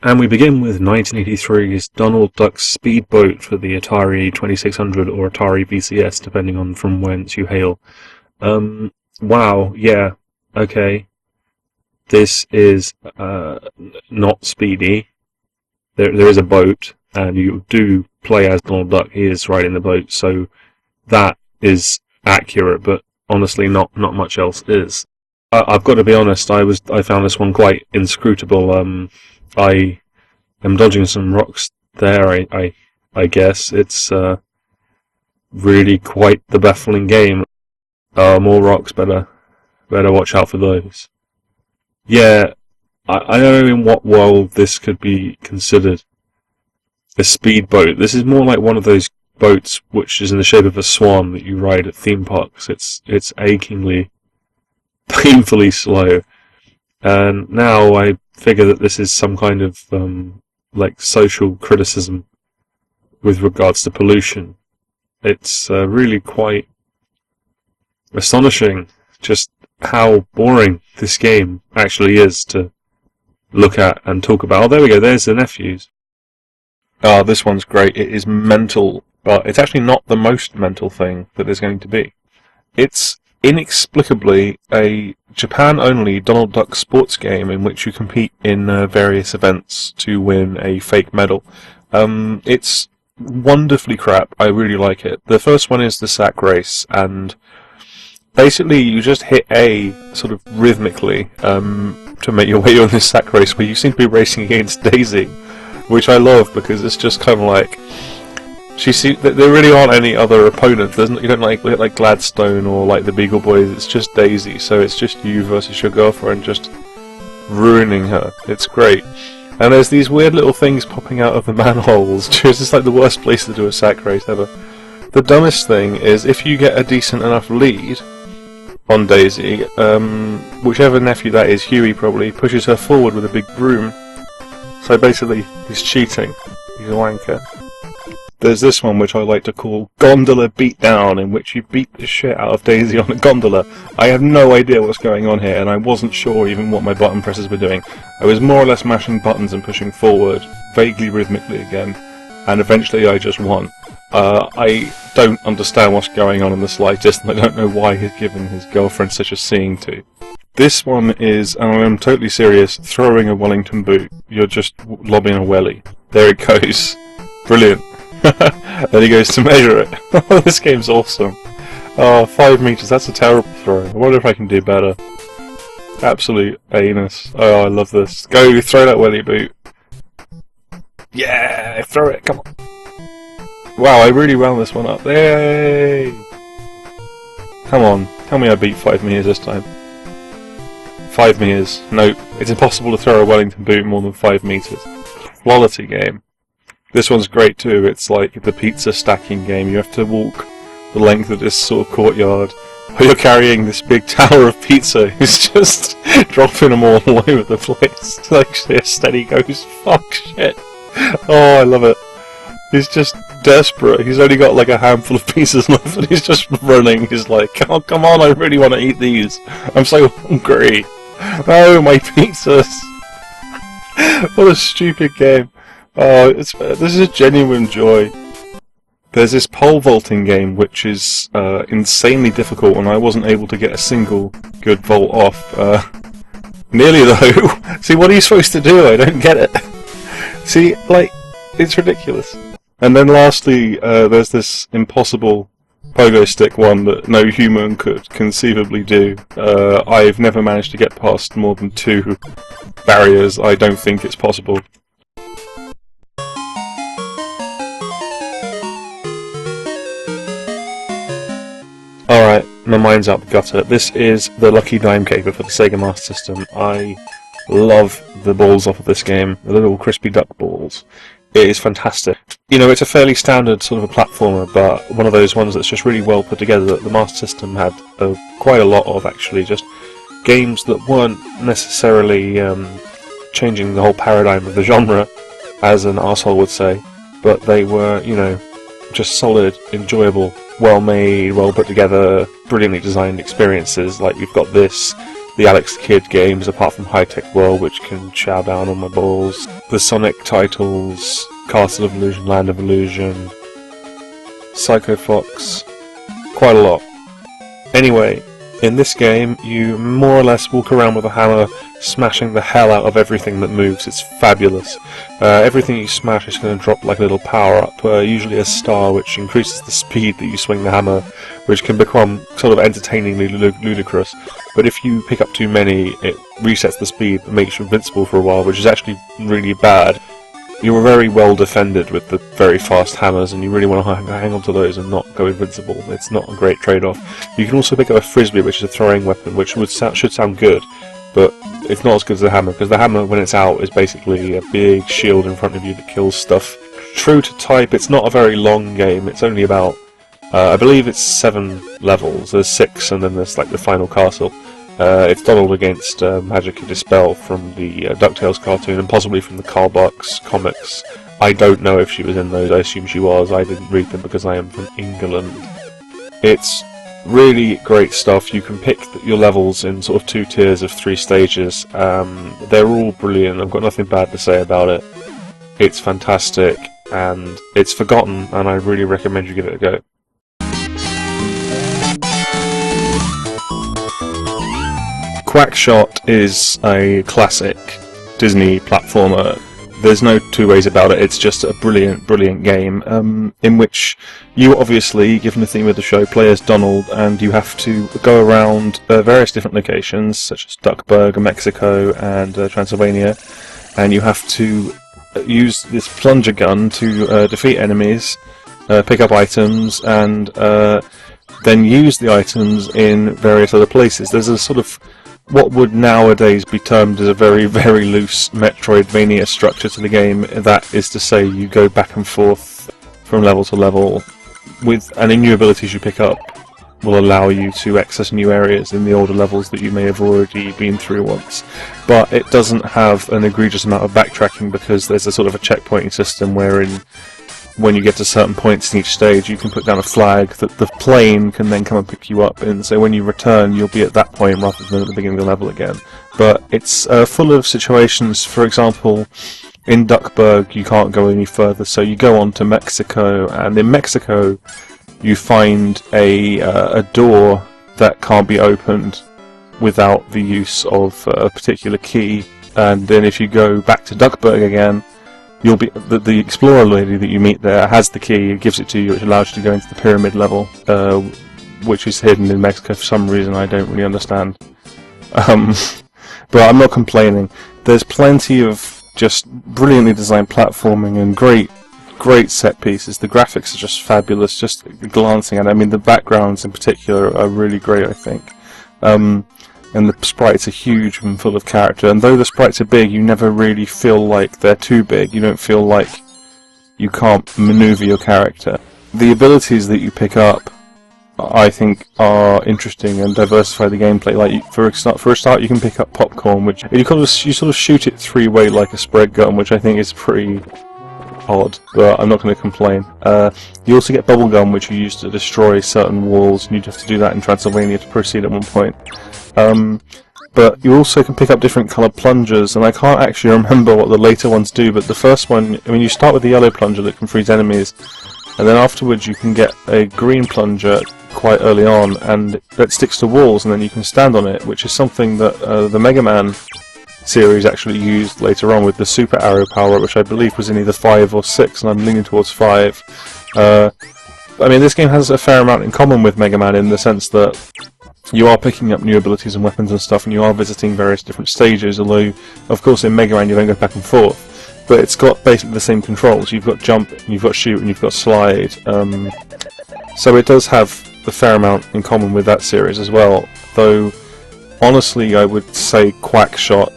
And we begin with 1983's Donald Duck Speedboat for the Atari 2600 or Atari VCS, depending on from whence you hail. Wow, yeah, okay. This is not speedy. There is a boat, and you do play as Donald Duck. He is riding the boat, so that is accurate, but honestly not much else is. I've got to be honest, I found this one quite inscrutable. I am dodging some rocks there, I guess. It's really quite the baffling game. More rocks, better watch out for those. Yeah, I don't know in what world this could be considered a speedboat. This is more like one of those boats which is in the shape of a swan that you ride at theme parks. It's achingly, painfully slow. And now I figure that this is some kind of like social criticism with regards to pollution. It's really quite astonishing just how boring this game actually is to look at and talk about. Oh, there we go, there's the nephews. This one's great. It is mental, but it's actually not the most mental thing that there's going to be. It's inexplicably a Japan-only Donald Duck sports game in which you compete in various events to win a fake medal. It's wonderfully crap. I really like it. The first one is the sack race, and basically you just hit A sort of rhythmically to make your way on this sack race, where you seem to be racing against Daisy, which I love because it's just kind of like there really aren't any other opponents. You don't like Gladstone or like the Beagle Boys. It's just Daisy, so it's just you versus your girlfriend, just ruining her. It's great. And there's these weird little things popping out of the manholes. It's just like the worst place to do a sack race ever. The dumbest thing is if you get a decent enough lead on Daisy, whichever nephew that is, Huey probably, pushes her forward with a big broom. So basically, he's cheating. He's a wanker. There's this one which I like to call Gondola Beatdown, in which you beat the shit out of Daisy on a gondola. I have no idea what's going on here, and I wasn't sure even what my button presses were doing. I was more or less mashing buttons and pushing forward, vaguely rhythmically again, and eventually I just won. I don't understand what's going on in the slightest, and I don't know why he's given his girlfriend such a seeing to. This one is, and I'm totally serious, throwing a Wellington boot. You're just lobbing a welly. There it goes. Brilliant. Then he goes to measure it. Oh, this game's awesome. Oh, 5 meters, that's a terrible throw. I wonder if I can do better. Absolute anus. Oh, I love this. Go, throw that welly boot. Yeah, throw it, come on. Wow, I really wound this one up. Yay! Come on, tell me I beat 5 meters this time. 5 meters. Nope, it's impossible to throw a Wellington boot more than 5 meters. Quality game. This one's great too. It's like the pizza stacking game. You have to walk the length of this sort of courtyard while you're carrying this big tower of pizza. He's just dropping them all over the place. Like steady goes. Fuck shit. Oh, I love it. He's just desperate. He's only got like a handful of pieces left, and he's just running. He's like, "Oh, come on! I really want to eat these. I'm so hungry. Oh, my pizzas!" What a stupid game. Oh, this is a genuine joy. There's this pole vaulting game which is insanely difficult, and I wasn't able to get a single good vault off. Nearly though. See, what are you supposed to do? I don't get it. See, like, it's ridiculous. And then lastly, there's this impossible pogo stick one that no human could conceivably do. I've never managed to get past more than 2 barriers. I don't think it's possible. Alright, my mind's out the gutter. This is the Lucky Dime Caper for the Sega Master System. I love the balls off of this game, the little crispy duck balls. It is fantastic. You know, it's a fairly standard sort of a platformer, but one of those ones that's just really well put together that the Master System had quite a lot of, actually. Just games that weren't necessarily changing the whole paradigm of the genre, as an arsehole would say, but they were, you know, just solid, enjoyable, well made, well put together, brilliantly designed experiences. Like, you've got this, the Alex Kidd games, apart from High Tech World, which can chow down on my balls, the Sonic titles, Castle of Illusion, Land of Illusion, Psycho Fox, quite a lot. Anyway, in this game, you more or less walk around with a hammer, smashing the hell out of everything that moves. It's fabulous. Everything you smash is going to drop like a little power-up, usually a star, which increases the speed that you swing the hammer, which can become sort of entertainingly ludicrous. But if you pick up too many, it resets the speed and makes you invincible for a while, which is actually really bad. You're very well defended with the very fast hammers, and you really want to hang on to those and not go invincible. It's not a great trade-off. You can also pick up a frisbee, which is a throwing weapon, which should sound good, but it's not as good as the hammer, because the hammer, when it's out, is basically a big shield in front of you that kills stuff. True to type, it's not a very long game. It's only about, I believe it's 7 levels. There's 6, and then there's like the final castle. It's Donald against Magica De Spell from the DuckTales cartoon, and possibly from the Carl Barks comics. I don't know if she was in those, I assume she was. I didn't read them because I am from England. It's really great stuff. You can pick your levels in sort of 2 tiers of 3 stages. They're all brilliant. I've got nothing bad to say about it. It's fantastic, and it's forgotten, and I really recommend you give it a go. Quackshot is a classic Disney platformer. There's no two ways about it. It's just a brilliant, brilliant game in which you obviously, given the theme of the show, play as Donald, and you have to go around various different locations, such as Duckburg, Mexico, and Transylvania, and you have to use this plunger gun to defeat enemies, pick up items, and then use the items in various other places. There's a sort of what would nowadays be termed as a very, very loose Metroidvania structure to the game. That is to say, you go back and forth from level to level, and the new abilities you pick up will allow you to access new areas in the older levels that you may have already been through once. But it doesn't have an egregious amount of backtracking, because there's a sort of a checkpointing system wherein when you get to certain points in each stage, you can put down a flag that the plane can then come and pick you up, and so when you return, you'll be at that point rather than at the beginning of the level again. But it's full of situations. For example, in Duckburg, you can't go any further, so you go on to Mexico, and in Mexico, you find a door that can't be opened without the use of a particular key, and then if you go back to Duckburg again, you'll be the explorer lady that you meet there has the key. It gives it to you, which allows you to go into the pyramid level, which is hidden in Mexico for some reason I don't really understand. But I'm not complaining. There's plenty of just brilliantly designed platforming and great set pieces. The graphics are just fabulous. Just glancing at it, I mean, the backgrounds in particular are really great, I think. And the sprites are huge and full of character, and though the sprites are big, you never really feel like they're too big. You don't feel like you can't maneuver your character. The abilities that you pick up, I think, are interesting and diversify the gameplay. Like, for a start, you can pick up popcorn, which you sort of shoot it 3-way like a spread gun, which I think is pretty odd, but I'm not going to complain. You also get bubblegum, which you use to destroy certain walls, and you'd have to do that in Transylvania to proceed at one point. But you also can pick up different coloured plungers, and I can't actually remember what the later ones do, but the first one, I mean, you start with the yellow plunger that can freeze enemies, and then afterwards you can get a green plunger quite early on, and that sticks to walls, and then you can stand on it, which is something that the Mega Man series actually used later on with the Super Arrow power, which I believe was in either 5 or 6, and I'm leaning towards 5. I mean, this game has a fair amount in common with Mega Man in the sense that you are picking up new abilities and weapons and stuff, and you are visiting various different stages, although, of course, in Mega Man you don't go back and forth. But it's got basically the same controls. You've got jump, and you've got shoot, and you've got slide. So it does have a fair amount in common with that series as well, though, honestly, I would say Quackshot,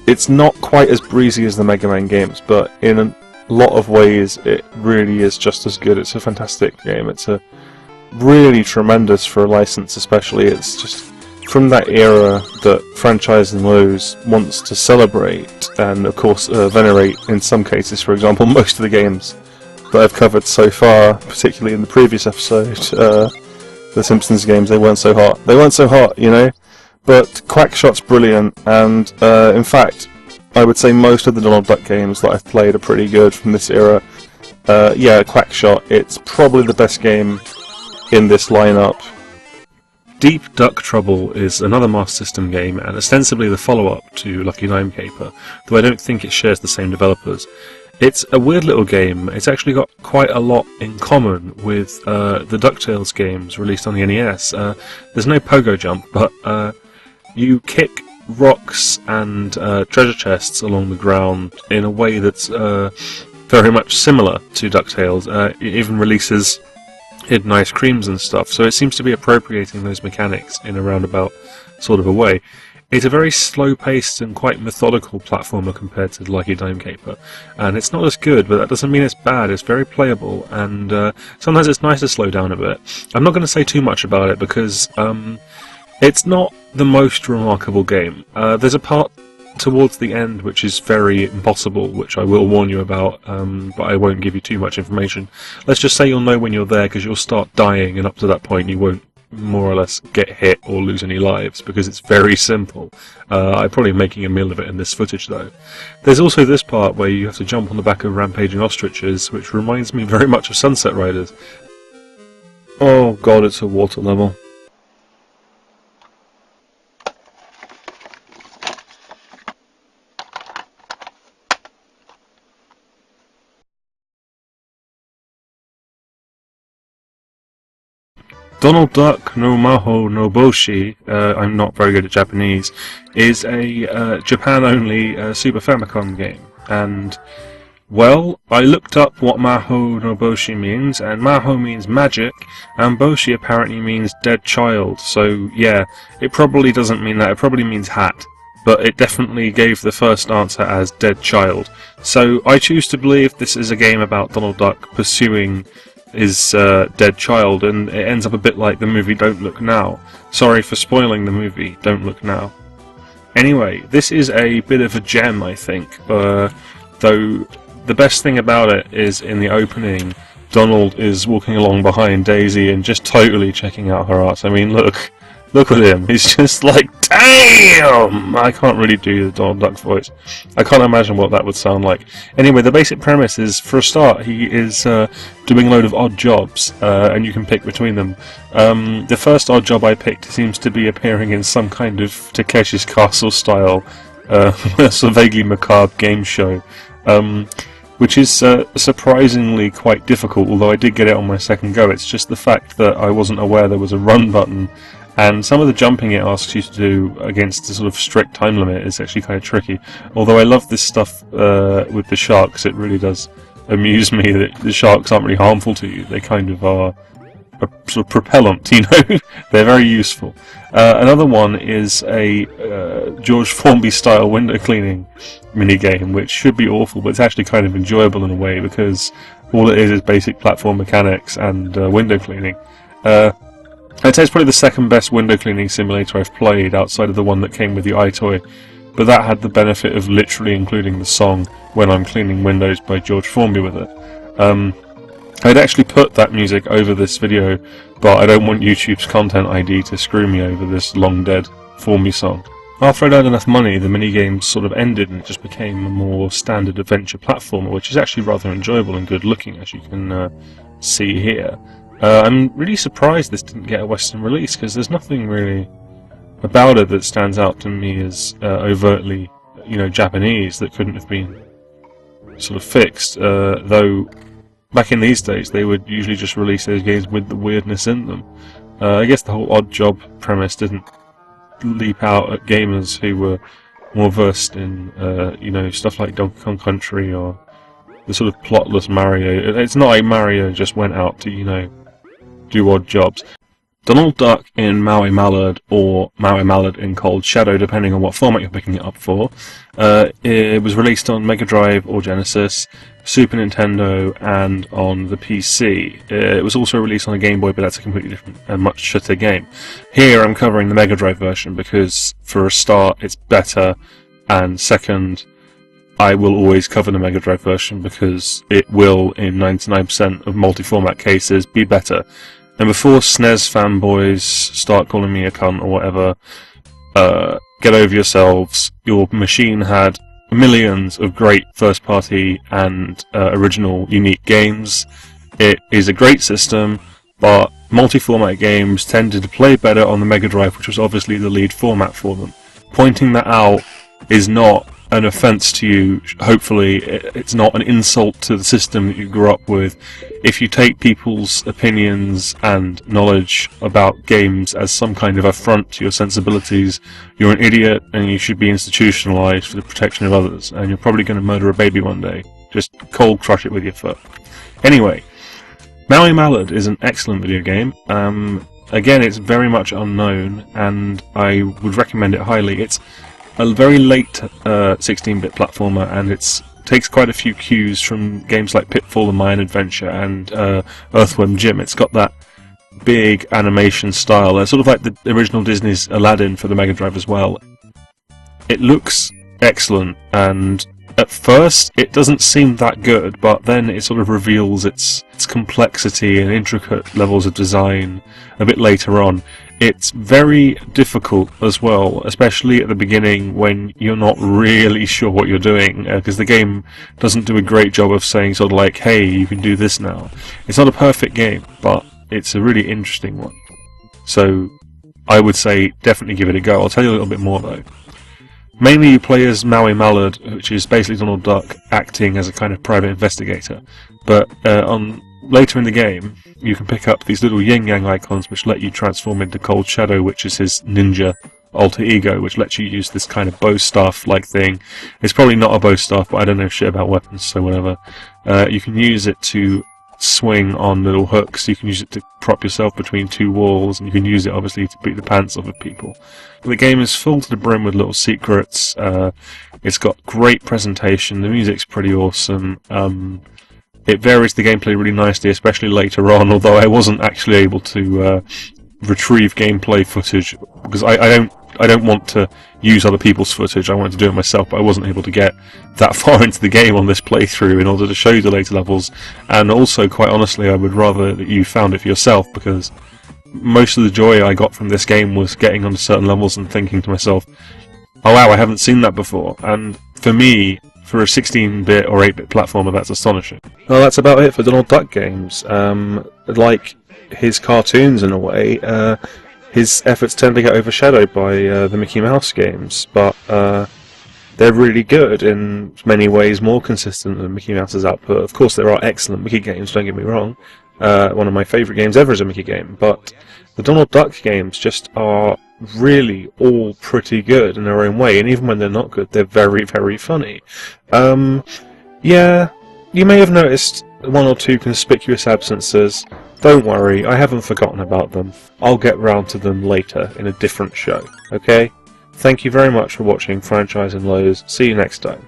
it's not quite as breezy as the Mega Man games, but in a lot of ways it really is just as good. It's a fantastic game. It's a really tremendous for a license, especially. It's just from that era that Franchise knows wants to celebrate and, of course, venerate in some cases. For example, most of the games that I've covered so far, particularly in the previous episode, the Simpsons games, they weren't so hot. They weren't so hot, you know? But Quackshot's brilliant, and in fact, I would say most of the Donald Duck games that I've played are pretty good from this era. Yeah, Quackshot, it's probably the best game in this lineup. Deep Duck Trouble is another Master System game, and ostensibly the follow-up to Lucky Dime Caper, though I don't think it shares the same developers. It's a weird little game. It's actually got quite a lot in common with the DuckTales games released on the NES. There's no pogo jump, but you kick rocks and treasure chests along the ground in a way that's very much similar to DuckTales. It even releases hidden ice creams and stuff, so it seems to be appropriating those mechanics in a roundabout sort of a way. It's a very slow-paced and quite methodical platformer compared to Lucky Dime Caper, and it's not as good, but that doesn't mean it's bad. It's very playable, and sometimes it's nice to slow down a bit. I'm not going to say too much about it because it's not the most remarkable game. There's a part towards the end which is very impossible, which I will warn you about, but I won't give you too much information. Let's just say you'll know when you're there, because you'll start dying, and up to that point you won't more or less get hit or lose any lives, because it's very simple. I'm probably making a meal of it in this footage though. There's also this part where you have to jump on the back of rampaging ostriches, which reminds me very much of Sunset Riders. Oh god, it's a water level. Donald Duck no Maho no Boshi, I'm not very good at Japanese, is a Japan-only Super Famicom game. And, well, I looked up what Maho no Boshi means, and Maho means magic, and Boshi apparently means dead child. So, yeah, it probably doesn't mean that, it probably means hat. But it definitely gave the first answer as dead child. So, I choose to believe this is a game about Donald Duck pursuing his dead child, and it ends up a bit like the movie Don't Look Now. Sorry for spoiling the movie Don't Look Now. Anyway, this is a bit of a gem, I think, though the best thing about it is in the opening, Donald is walking along behind Daisy and just totally checking out her arts. I mean, look at him, he's just like, damn! I can't really do the Donald Duck voice. I can't imagine what that would sound like. Anyway, the basic premise is, for a start, he is doing a load of odd jobs, and you can pick between them. The first odd job I picked seems to be appearing in some kind of Takeshi's Castle style, sort of vaguely macabre game show, which is surprisingly quite difficult, although I did get it on my second go. It's just the fact that I wasn't aware there was a run button, and some of the jumping it asks you to do against a sort of strict time limit is actually kind of tricky. Although I love this stuff with the sharks, it really does amuse me that the sharks aren't really harmful to you. They kind of are a sort of propellant, you know? They're very useful. Another one is a George Formby style window cleaning minigame, which should be awful, but it's actually kind of enjoyable in a way, because all it is basic platform mechanics and window cleaning. I'd say it's probably the second best window cleaning simulator I've played, outside of the one that came with the iToy, but that had the benefit of literally including the song When I'm Cleaning Windows by George Formby with it. I'd actually put that music over this video, but I don't want YouTube's content ID to screw me over this long dead Formby song. After I'd earned enough money, the minigames sort of ended and it just became a more standard adventure platformer, which is actually rather enjoyable and good looking, as you can see here. I'm really surprised this didn't get a Western release, because there's nothing really about it that stands out to me as overtly, you know, Japanese that couldn't have been sort of fixed, though back in these days they would usually just release those games with the weirdness in them. I guess the whole odd job premise didn't leap out at gamers who were more versed in, you know, stuff like Donkey Kong Country or the sort of plotless Mario. It's not like Mario just went out to, you know, do odd jobs. Donald Duck in Maui Mallard, or Maui Mallard in Cold Shadow, depending on what format you're picking it up for. It was released on Mega Drive or Genesis, Super Nintendo, and on the PC. It was also released on a Game Boy, but that's a completely different and much shitter game. Here I'm covering the Mega Drive version because, for a start, it's better, and second, I will always cover the Mega Drive version because it will, in 99% of multi-format cases, be better. And before SNES fanboys start calling me a cunt or whatever, get over yourselves. Your machine had millions of great first-party and original unique games. It is a great system, but multi-format games tended to play better on the Mega Drive, which was obviously the lead format for them. Pointing that out is not an offence to you. Hopefully it's not an insult to the system that you grew up with. If you take people's opinions and knowledge about games as some kind of affront to your sensibilities, you're an idiot and you should be institutionalised for the protection of others, and you're probably going to murder a baby one day. Just cold crush it with your foot. Anyway, Maui Mallard is an excellent video game. Again, it's very much unknown, and I would recommend it highly. It's a very late 16-bit platformer, and it takes quite a few cues from games like Pitfall and Mayan Adventure and Earthworm Jim. It's got that big animation style, sort of like the original Disney's Aladdin for the Mega Drive as well. It looks excellent, and at first it doesn't seem that good, but then it sort of reveals its complexity and intricate levels of design a bit later on. It's very difficult as well, especially at the beginning when you're not really sure what you're doing, because the game doesn't do a great job of saying sort of like, hey, you can do this now. It's not a perfect game, but it's a really interesting one. So I would say definitely give it a go. I'll tell you a little bit more though. Mainly you play as Maui Mallard, which is basically Donald Duck acting as a kind of private investigator. But later in the game, you can pick up these little yin-yang icons which let you transform into Cold Shadow, which is his ninja alter ego, which lets you use this kind of bow staff-like thing. It's probably not a bow staff, but I don't know shit about weapons, so whatever. You can use it to swing on little hooks, you can use it to prop yourself between two walls, and you can use it obviously to beat the pants off of people. The game is full to the brim with little secrets. It's got great presentation, the music's pretty awesome. It varies the gameplay really nicely, especially later on, although I wasn't actually able to retrieve gameplay footage, because I don't want to use other people's footage. I wanted to do it myself, but I wasn't able to get that far into the game on this playthrough in order to show you the later levels. And also, quite honestly, I would rather that you found it for yourself, because most of the joy I got from this game was getting onto certain levels and thinking to myself, oh wow, I haven't seen that before. And for me, for a 16-bit or 8-bit platformer, that's astonishing. Well, that's about it for Donald Duck games. Like his cartoons in a way, his efforts tend to get overshadowed by the Mickey Mouse games, but they're really good in many ways, more consistent than Mickey Mouse's output. Of course, there are excellent Mickey games, don't get me wrong. One of my favourite games ever is a Mickey game, but the Donald Duck games just are really all pretty good in their own way, and even when they're not good, they're very, very funny. Yeah, you may have noticed one or two conspicuous absences. Don't worry, I haven't forgotten about them. I'll get round to them later in a different show, okay? Thank you very much for watching Franchise and Lowe's. See you next time.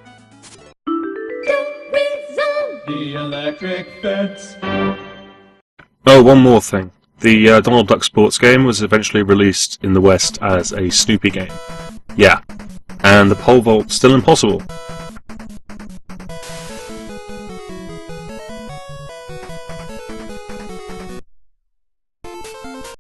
The Electric Fence. Oh, one more thing. The Donald Duck sports game was eventually released in the West as a Snoopy game. Yeah. And the pole vault's still impossible.